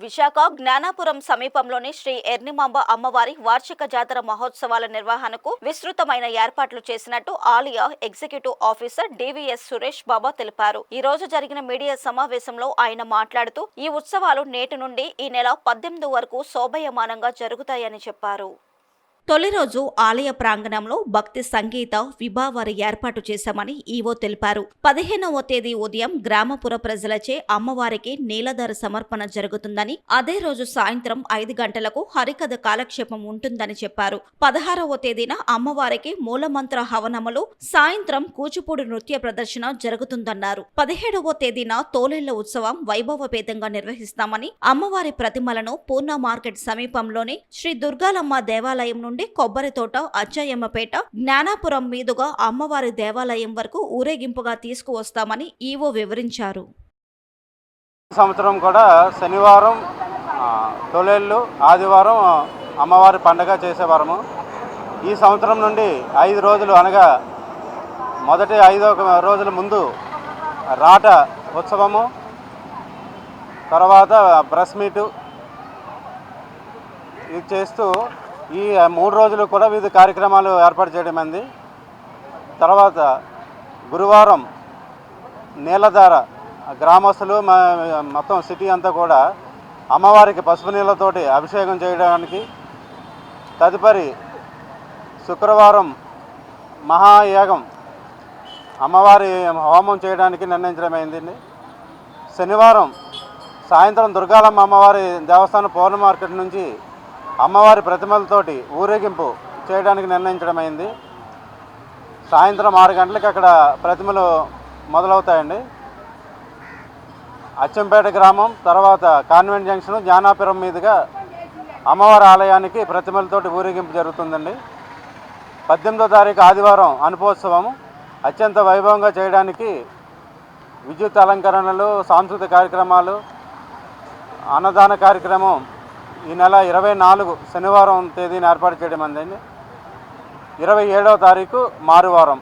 విశాఖ జ్ఞానాపురం సమీపంలోని శ్రీ ఎర్నిమాంబ అమ్మవారి వార్షిక జాతర మహోత్సవాల నిర్వహణకు విస్తృతమైన ఏర్పాట్లు చేసినట్టు ఆలయ ఎగ్జిక్యూటివ్ ఆఫీసర్ డివిఎస్ సురేష్ బాబా తెలిపారు. ఈ రోజు జరిగిన మీడియా సమావేశంలో ఆయన మాట్లాడుతూ ఈ ఉత్సవాలు నేటి నుండి ఈ నెల 18 వరకు శోభయమానంగా జరుగుతాయని చెప్పారు. తొలి రోజు ఆలయ ప్రాంగణంలో భక్తి సంగీత విభావారి ఏర్పాటు చేశామని ఈవో తెలిపారు. 15వ తేదీ ఉదయం గ్రామపుర ప్రజలచే అమ్మవారికి నీలధార సమర్పణ జరుగుతుందని, అదే రోజు సాయంత్రం 5 గంటలకు హరికథ కాలక్షేపం ఉంటుందని చెప్పారు. 16వ తేదీన అమ్మవారికి మూలమంత్ర హవనములు, సాయంత్రం కూచిపూడి నృత్య ప్రదర్శన జరుగుతుందన్నారు. 17వ తేదీన తోలేళ్ల ఉత్సవం వైభవపేతంగా నిర్వహిస్తామని, అమ్మవారి ప్రతిమలను పూర్ణ మార్కెట్ సమీపంలోని శ్రీ దుర్గాలమ్మ దేవాలయం నుండి కొబ్బరి తోట, అచ్చయ్యమ్మపేట, జ్ఞానాపురం మీదుగా అమ్మవారి దేవాలయం వరకు ఊరేగింపుగా తీసుకువస్తామని ఈవో వివరించారు. సంవత్సరం కూడా శనివారం తొలేళ్ళు, ఆదివారం అమ్మవారి పండుగ చేసేవారము. ఈ సంవత్సరం నుండి 5 రోజులు అనగా మొదటి 5 రోజుల ముందు రాట ఉత్సవము, తర్వాత బ్రష్ మీటు ఇది చేస్తూ ఈ 3 రోజులు కూడా వివిధ కార్యక్రమాలు ఏర్పాటు చేయడమైంది. తర్వాత గురువారం నీలధార గ్రామస్తులు మొత్తం సిటీ అంతా కూడా అమ్మవారికి పసుపు నీళ్ళతోటి అభిషేకం చేయడానికి, తదుపరి శుక్రవారం మహాయాగం అమ్మవారి హోమం చేయడానికి నిర్ణయించడమైంది. శనివారం సాయంత్రం దుర్గాలమ్మ అమ్మవారి దేవస్థానం పౌర్ణ మార్కెట్ నుంచి అమ్మవారి ప్రతిమలతోటి ఊరేగింపు చేయడానికి నిర్ణయించడమైంది. సాయంత్రం 6 గంటలకు అక్కడ ప్రతిమలు మొదలవుతాయండి. అచ్చంపేట గ్రామం, తర్వాత కాన్వెంట్ జంక్షన్, జ్ఞానాపురం మీదుగా అమ్మవారి ఆలయానికి ప్రతిమలతోటి ఊరేగింపు జరుగుతుందండి. 18వ తారీఖు ఆదివారం అనుపోత్సవం అత్యంత వైభవంగా చేయడానికి విద్యుత్ అలంకరణలు, సాంస్కృతిక కార్యక్రమాలు, అన్నదాన కార్యక్రమం ఈ నెల 24 శనివారం తేదీని ఏర్పాటు చేయడం అండి. 27వ తారీఖు మారువారం